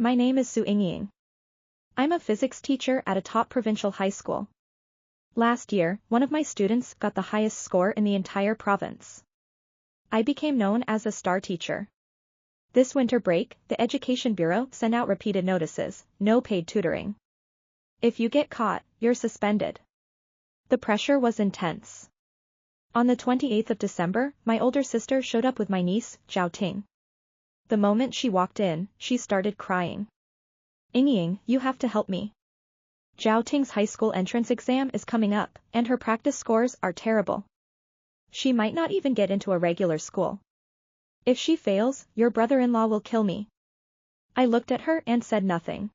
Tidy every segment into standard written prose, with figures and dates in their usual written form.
My name is Su Ying. I'm a physics teacher at a top provincial high school. Last year, one of my students got the highest score in the entire province. I became known as a star teacher. This winter break, the Education Bureau sent out repeated notices, no paid tutoring. If you get caught, you're suspended. The pressure was intense. On the 28th of December, my older sister showed up with my niece, Zhao Ting. The moment she walked in, she started crying. Ying, you have to help me. Zhao Ting's high school entrance exam is coming up, and her practice scores are terrible. She might not even get into a regular school. If she fails, your brother-in-law will kill me. I looked at her and said nothing.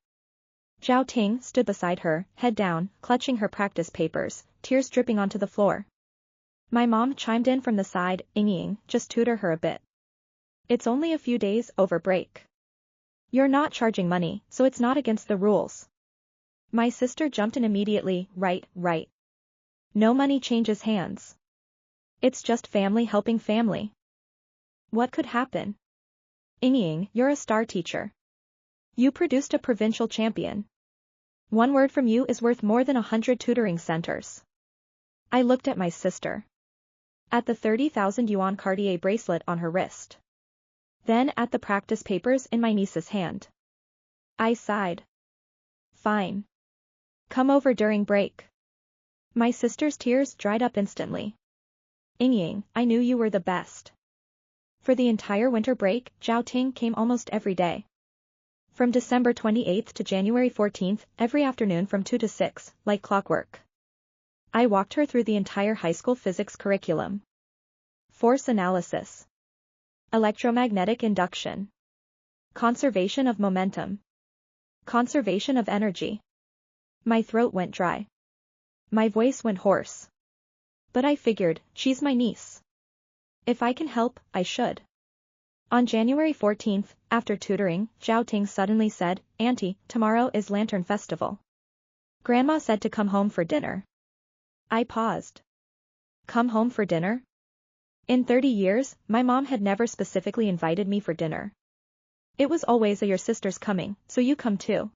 Zhao Ting stood beside her, head down, clutching her practice papers, tears dripping onto the floor. My mom chimed in from the side, Ying, just tutor her a bit. It's only a few days over break. You're not charging money, so it's not against the rules. My sister jumped in immediately, right. No money changes hands. It's just family helping family. What could happen? Ying, you're a star teacher. You produced a provincial champion. One word from you is worth more than 100 tutoring centers. I looked at my sister. At the 30,000 yuan Cartier bracelet on her wrist. Then at the practice papers in my niece's hand. I sighed. Fine. Come over during break. My sister's tears dried up instantly. Ying, I knew you were the best. For the entire winter break, Zhao Ting came almost every day. From December 28th to January 14th, every afternoon from 2 to 6, like clockwork. I walked her through the entire high school physics curriculum. Force analysis. Electromagnetic induction. Conservation of momentum. Conservation of energy. My throat went dry. My voice went hoarse. But I figured, she's my niece. If I can help, I should. On January 14th, after tutoring, Zhao Ting suddenly said, Auntie, tomorrow is Lantern Festival. Grandma said to come home for dinner. I paused. Come home for dinner? In 30 years, my mom had never specifically invited me for dinner. It was always your sister's coming, so you come too.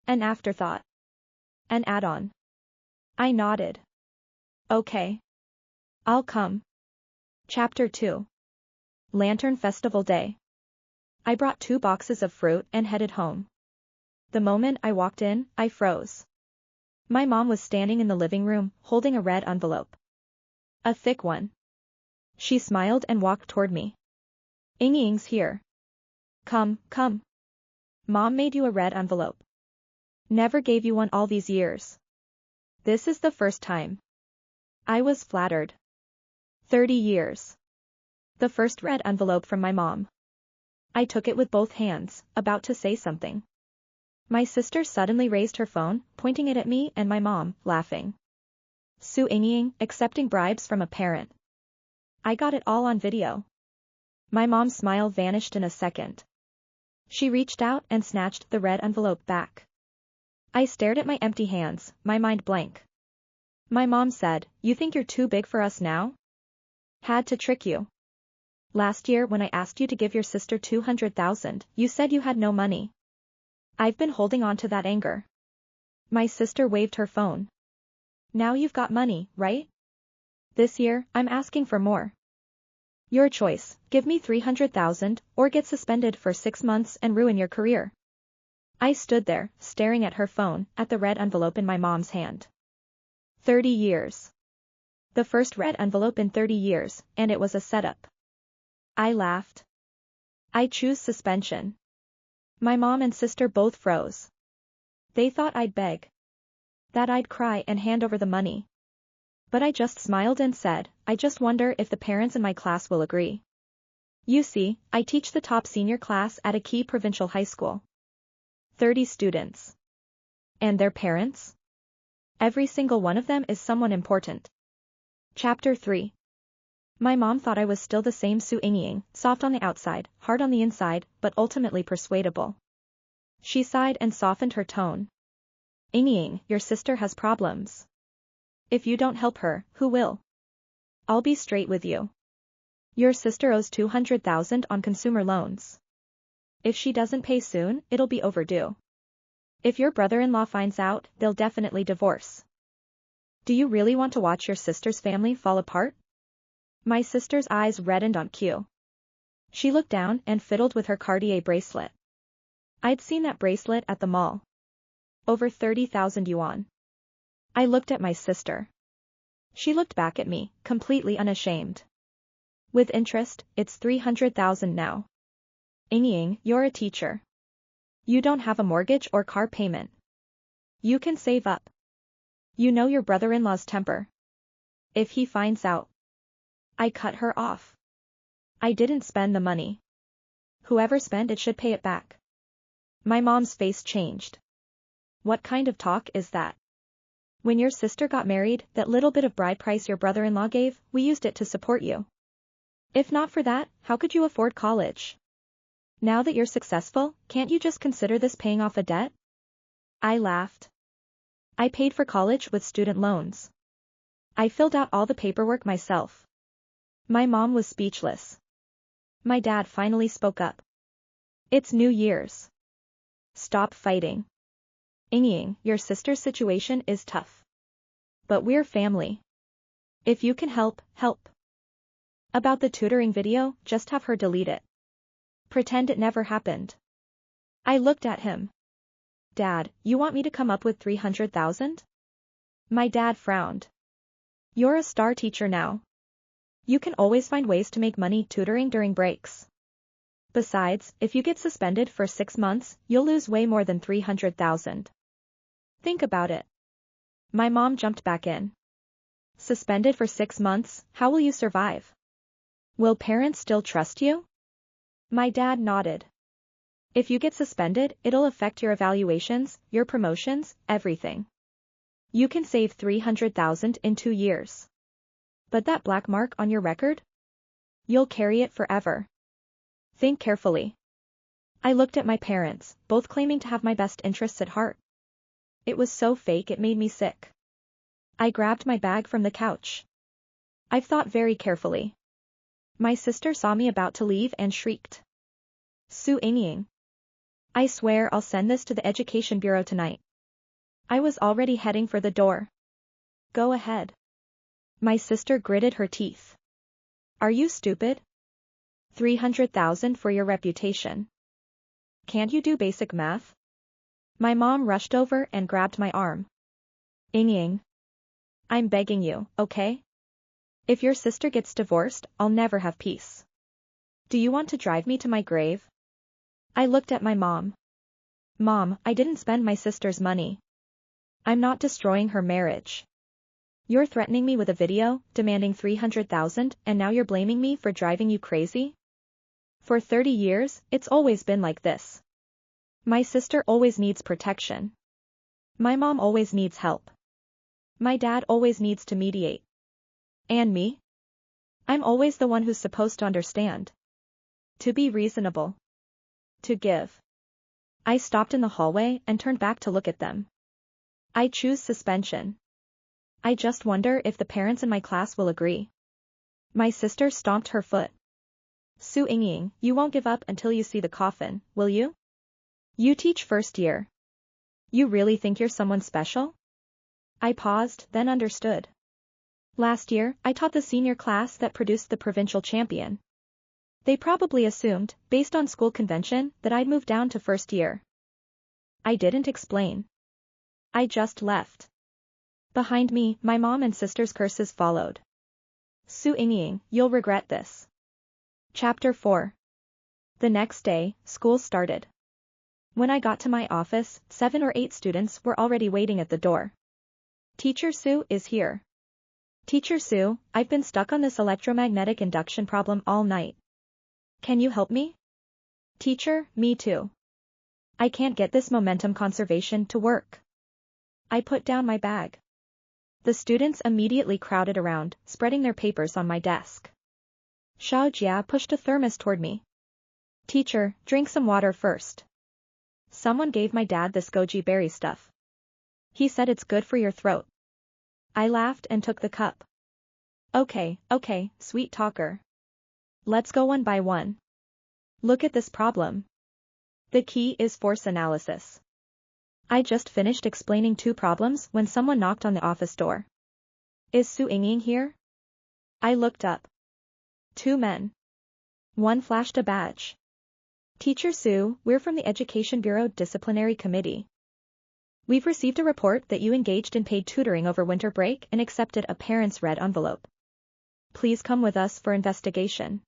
An afterthought. An add-on. I nodded. Okay. I'll come. Chapter 2. Lantern Festival Day. I brought 2 boxes of fruit and headed home. The moment I walked in, I froze. My mom was standing in the living room, holding a red envelope. A thick one. She smiled and walked toward me. Ying's here. Come. Mom made you a red envelope. Never gave you one all these years. This is the first time. I was flattered. 30 years. The first red envelope from my mom. I took it with both hands, about to say something. My sister suddenly raised her phone, pointing it at me and my mom, laughing. Su Ying, accepting bribes from a parent. I got it all on video. My mom's smile vanished in a second. She reached out and snatched the red envelope back. I stared at my empty hands, my mind blank. My mom said, You think you're too big for us now? Had to trick you. Last year when I asked you to give your sister 200,000, you said you had no money. I've been holding on to that anger. My sister waved her phone. Now you've got money, right? This year, I'm asking for more. Your choice, give me 300,000, or get suspended for 6 months and ruin your career. I stood there, staring at her phone, at the red envelope in my mom's hand. 30 years. The first red envelope in 30 years, and it was a setup. I laughed. I choose suspension. My mom and sister both froze. They thought I'd beg. That I'd cry and hand over the money. But I just smiled and said, I just wonder if the parents in my class will agree. You see, I teach the top senior class at a key provincial high school. 30 students. And their parents? Every single one of them is someone important. Chapter 3. My mom thought I was still the same Su Ying, soft on the outside, hard on the inside, but ultimately persuadable. She sighed and softened her tone. Ying, your sister has problems. If you don't help her, who will? I'll be straight with you. Your sister owes 200,000 on consumer loans. If she doesn't pay soon, it'll be overdue. If your brother-in-law finds out, they'll definitely divorce. Do you really want to watch your sister's family fall apart? My sister's eyes reddened on cue. She looked down and fiddled with her Cartier bracelet. I'd seen that bracelet at the mall. Over 30,000 yuan. I looked at my sister. She looked back at me, completely unashamed. With interest, it's 300,000 now. Ying, you're a teacher. You don't have a mortgage or car payment. You can save up. You know your brother-in-law's temper. If he finds out. I cut her off. I didn't spend the money. Whoever spent it should pay it back. My mom's face changed. What kind of talk is that? When your sister got married, that little bit of bride price your brother-in-law gave, we used it to support you. If not for that, how could you afford college? Now that you're successful, can't you just consider this paying off a debt? I laughed. I paid for college with student loans. I filled out all the paperwork myself. My mom was speechless. My dad finally spoke up. It's New Year's. Stop fighting. Ying, your sister's situation is tough. But we're family. If you can help, help. About the tutoring video, just have her delete it. Pretend it never happened. I looked at him. Dad, you want me to come up with 300,000? My dad frowned. You're a star teacher now. You can always find ways to make money tutoring during breaks. Besides, if you get suspended for 6 months, you'll lose way more than 300,000. Think about it. My mom jumped back in. Suspended for 6 months, how will you survive? Will parents still trust you? My dad nodded. If you get suspended, it'll affect your evaluations, your promotions, everything. You can save 300,000 in 2 years. But that black mark on your record? You'll carry it forever. Think carefully. I looked at my parents, both claiming to have my best interests at heart. It was so fake it made me sick. I grabbed my bag from the couch. I've thought very carefully. My sister saw me about to leave and shrieked. Su Ying. I swear I'll send this to the Education Bureau tonight. I was already heading for the door. Go ahead. My sister gritted her teeth. Are you stupid? 300,000 for your reputation. Can't you do basic math? My mom rushed over and grabbed my arm. Ying. I'm begging you, okay? If your sister gets divorced, I'll never have peace. Do you want to drive me to my grave? I looked at my mom. Mom, I didn't spend my sister's money. I'm not destroying her marriage. You're threatening me with a video, demanding 300,000, and now you're blaming me for driving you crazy? For 30 years, it's always been like this. My sister always needs protection. My mom always needs help. My dad always needs to mediate. And me? I'm always the one who's supposed to understand. To be reasonable. To give. I stopped in the hallway and turned back to look at them. I choose suspension. I just wonder if the parents in my class will agree. My sister stomped her foot. Su Ying, you won't give up until you see the coffin, will you? You teach first year. You really think you're someone special? I paused, then understood. Last year, I taught the senior class that produced the provincial champion. They probably assumed, based on school convention, that I'd move down to first year. I didn't explain. I just left. Behind me, my mom and sister's curses followed. Su Ying, you'll regret this. Chapter 4. The next day, school started. When I got to my office, 7 or 8 students were already waiting at the door. Teacher Su is here. Teacher Su, I've been stuck on this electromagnetic induction problem all night. Can you help me? Teacher, me too. I can't get this momentum conservation to work. I put down my bag. The students immediately crowded around, spreading their papers on my desk. Xiao Jia pushed a thermos toward me. Teacher, drink some water first. Someone gave my dad this goji berry stuff. He said it's good for your throat. I laughed and took the cup. Okay, sweet talker. Let's go one by one. Look at this problem. The key is force analysis. I just finished explaining 2 problems when someone knocked on the office door. Is Su Ying here? I looked up. 2 men. One flashed a badge. Teacher Su, we're from the Education Bureau Disciplinary Committee. We've received a report that you engaged in paid tutoring over winter break and accepted a parent's red envelope. Please come with us for investigation.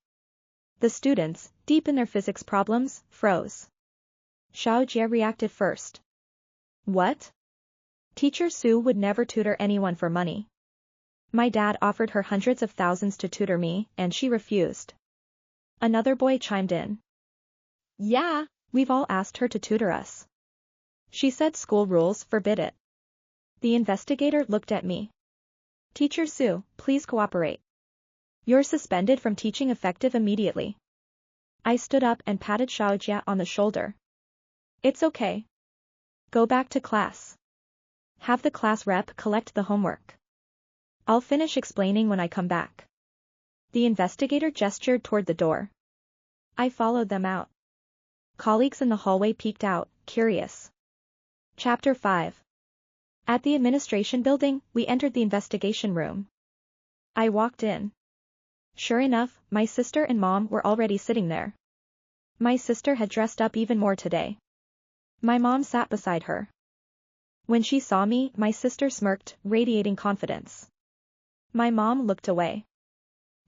The students, deep in their physics problems, froze. Xiao Jie reacted first. What? Teacher Su would never tutor anyone for money. My dad offered her hundreds of thousands to tutor me, and she refused. Another boy chimed in. Yeah, we've all asked her to tutor us. She said school rules forbid it. The investigator looked at me. Teacher Su, please cooperate. You're suspended from teaching effective immediately. I stood up and patted Xiao Jia on the shoulder. It's okay. Go back to class. Have the class rep collect the homework. I'll finish explaining when I come back. The investigator gestured toward the door. I followed them out. Colleagues in the hallway peeked out, curious. Chapter 5. At the administration building, we entered the investigation room. I walked in. Sure enough, my sister and mom were already sitting there. My sister had dressed up even more today. My mom sat beside her. When she saw me, my sister smirked, radiating confidence. My mom looked away.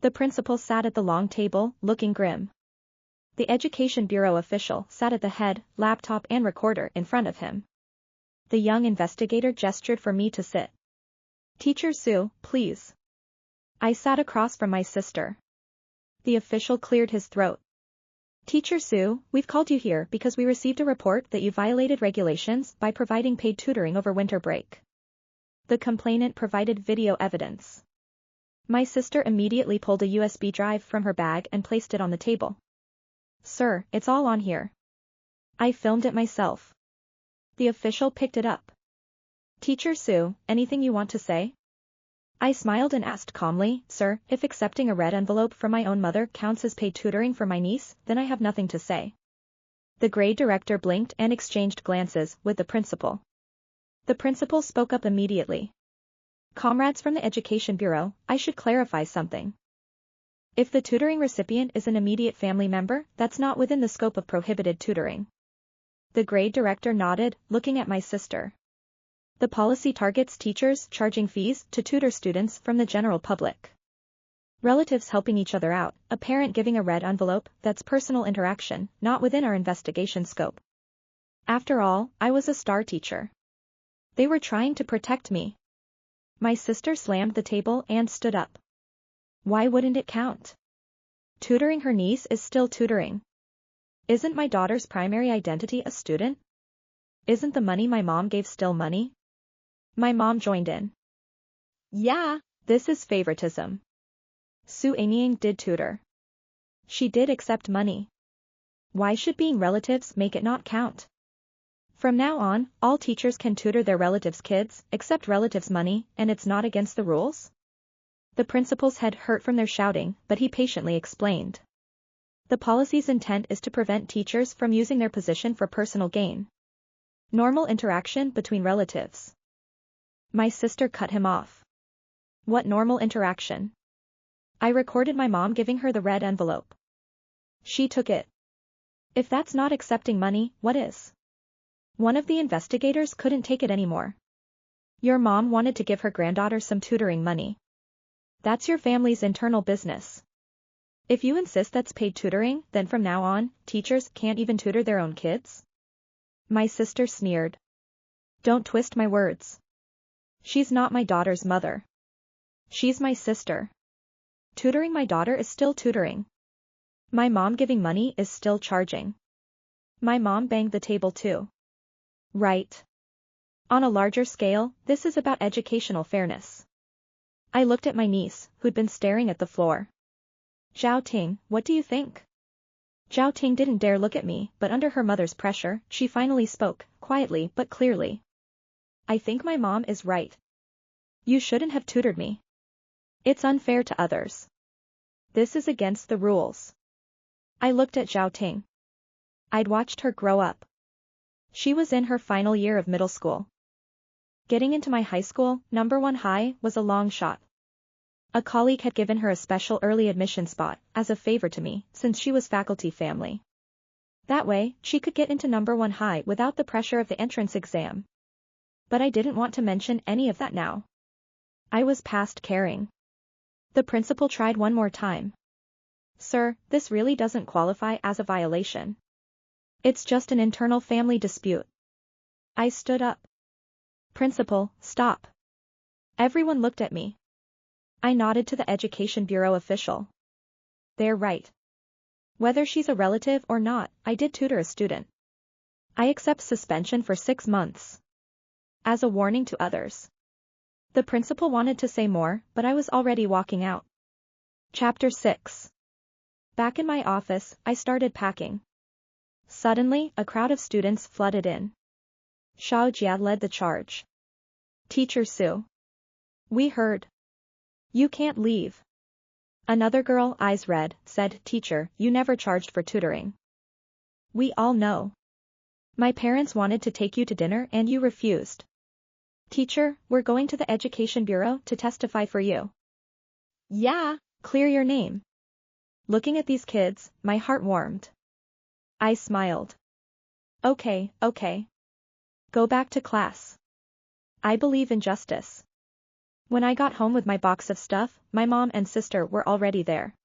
The principal sat at the long table, looking grim. The Education Bureau official sat at the head, laptop and recorder in front of him. The young investigator gestured for me to sit. Teacher Su, please. I sat across from my sister. The official cleared his throat. Teacher Su, we've called you here because we received a report that you violated regulations by providing paid tutoring over winter break. The complainant provided video evidence. My sister immediately pulled a USB drive from her bag and placed it on the table. Sir, it's all on here. I filmed it myself. The official picked it up. Teacher Su, anything you want to say? I smiled and asked calmly, Sir, if accepting a red envelope from my own mother counts as paid tutoring for my niece, then I have nothing to say. The grade director blinked and exchanged glances with the principal. The principal spoke up immediately. Comrades from the Education Bureau, I should clarify something. If the tutoring recipient is an immediate family member, that's not within the scope of prohibited tutoring. The grade director nodded, looking at my sister. The policy targets teachers charging fees to tutor students from the general public. Relatives helping each other out, a parent giving a red envelope, that's personal interaction, not within our investigation scope. After all, I was a star teacher. They were trying to protect me. My sister slammed the table and stood up. Why wouldn't it count? Tutoring her niece is still tutoring. Isn't my daughter's primary identity a student? Isn't the money my mom gave still money? My mom joined in. Yeah, this is favoritism. Su Ying did tutor. She did accept money. Why should being relatives make it not count? From now on, all teachers can tutor their relatives' kids, accept relatives' money, and it's not against the rules? The principal's head hurt from their shouting, but he patiently explained. The policy's intent is to prevent teachers from using their position for personal gain. Normal interaction between relatives. My sister cut him off. What normal interaction? I recorded my mom giving her the red envelope. She took it. If that's not accepting money, what is? One of the investigators couldn't take it anymore. Your mom wanted to give her granddaughter some tutoring money. That's your family's internal business. If you insist that's paid tutoring, then from now on, teachers can't even tutor their own kids? My sister sneered. Don't twist my words. She's not my daughter's mother. She's my sister. Tutoring my daughter is still tutoring. My mom giving money is still charging. My mom banged the table too. Right. On a larger scale, this is about educational fairness. I looked at my niece, who'd been staring at the floor. Zhao Ting, what do you think? Zhao Ting didn't dare look at me, but under her mother's pressure, she finally spoke, quietly but clearly. I think my mom is right. You shouldn't have tutored me. It's unfair to others. This is against the rules. I looked at Zhao Ting. I'd watched her grow up. She was in her final year of middle school. Getting into my high school, number 1 high, was a long shot. A colleague had given her a special early admission spot, as a favor to me, since she was faculty family. That way, she could get into number 1 high without the pressure of the entrance exam. But I didn't want to mention any of that now. I was past caring. The principal tried one more time. Sir, this really doesn't qualify as a violation. It's just an internal family dispute. I stood up. Principal, stop. Everyone looked at me. I nodded to the Education Bureau official. They're right. Whether she's a relative or not, I did tutor a student. I accept suspension for 6 months. As a warning to others. The principal wanted to say more, but I was already walking out. Chapter 6. Back in my office, I started packing. Suddenly, a crowd of students flooded in. Xiao Jia led the charge. Teacher Sue. We heard. You can't leave. Another girl, eyes red, said, Teacher, you never charged for tutoring. We all know. My parents wanted to take you to dinner and you refused. Teacher, we're going to the Education Bureau to testify for you. Yeah, clear your name. Looking at these kids, my heart warmed. I smiled. Okay. Go back to class. I believe in justice. When I got home with my box of stuff, my mom and sister were already there.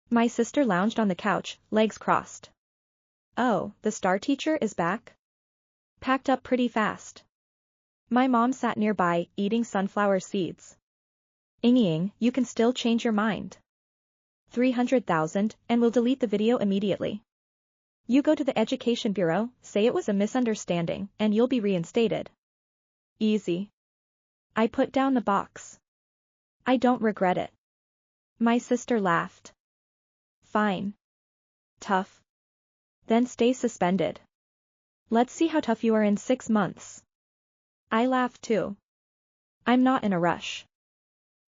My sister lounged on the couch, legs crossed. Oh, the star teacher is back? Packed up pretty fast. My mom sat nearby, eating sunflower seeds. Ying, you can still change your mind. 300,000, and we'll delete the video immediately. You go to the Education Bureau, say it was a misunderstanding, and you'll be reinstated. Easy. I put down the box. I don't regret it. My sister laughed. Fine. Tough. Then stay suspended. Let's see how tough you are in 6 months. I laughed too. I'm not in a rush.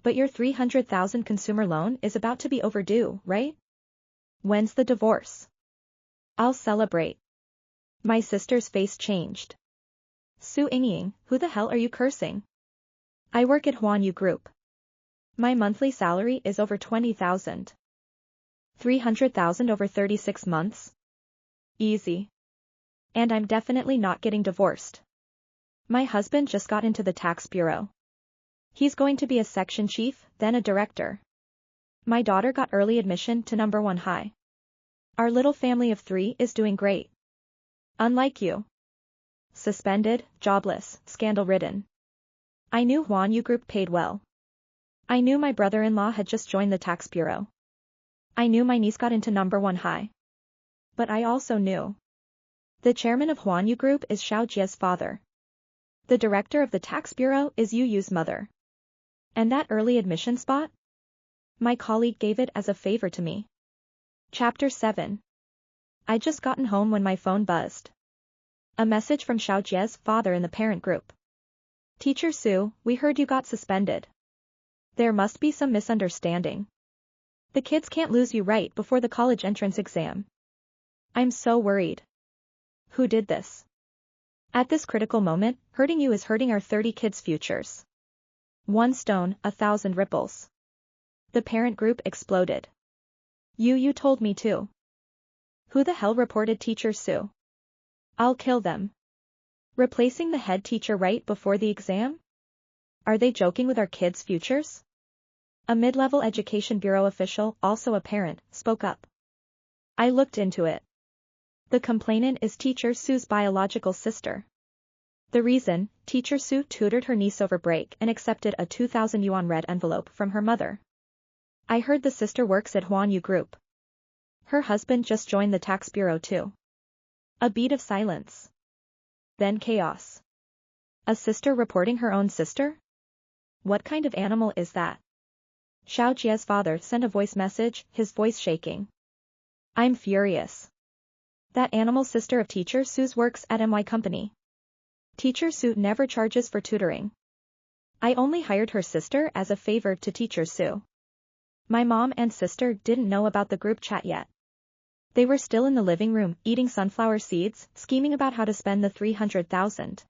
But your 300,000 consumer loan is about to be overdue, right? When's the divorce? I'll celebrate. My sister's face changed. Su Ying, who the hell are you cursing? I work at Huanyu Group. My monthly salary is over 20,000. 300,000 over 36 months? Easy. And I'm definitely not getting divorced. My husband just got into the tax bureau. He's going to be a section chief, then a director. My daughter got early admission to number 1 high. Our little family of 3 is doing great. Unlike you. Suspended, jobless, scandal-ridden. I knew Huanyu Group paid well. I knew my brother-in-law had just joined the tax bureau. I knew my niece got into number 1 high. But I also knew. The chairman of Huanyu Group is Xiao Jia's father. The director of the tax bureau is Yu Yu's mother. And that early admission spot? My colleague gave it as a favor to me. Chapter 7. I'd just gotten home when my phone buzzed. A message from Xiao Jia's father in the parent group. Teacher Sue, we heard you got suspended. There must be some misunderstanding. The kids can't lose you right before the college entrance exam. I'm so worried. Who did this? At this critical moment, hurting you is hurting our 30 kids' futures. 1 stone, 1,000 ripples. The parent group exploded. You told me too. Who the hell reported Teacher Sue? I'll kill them. Replacing the head teacher right before the exam? Are they joking with our kids' futures? A mid-level Education Bureau official, also a parent, spoke up. I looked into it. The complainant is Teacher Sue's biological sister. The reason, Teacher Sue tutored her niece over break and accepted a 2,000 yuan red envelope from her mother. I heard the sister works at Huanyu Group. Her husband just joined the tax bureau too. A beat of silence. Then chaos. A sister reporting her own sister? What kind of animal is that? Xiao Jia's father sent a voice message, his voice shaking. I'm furious. That animal sister of Teacher Sue's works at MY Company. Teacher Sue never charges for tutoring. I only hired her sister as a favor to Teacher Sue. My mom and sister didn't know about the group chat yet. They were still in the living room, eating sunflower seeds, scheming about how to spend the 300,000.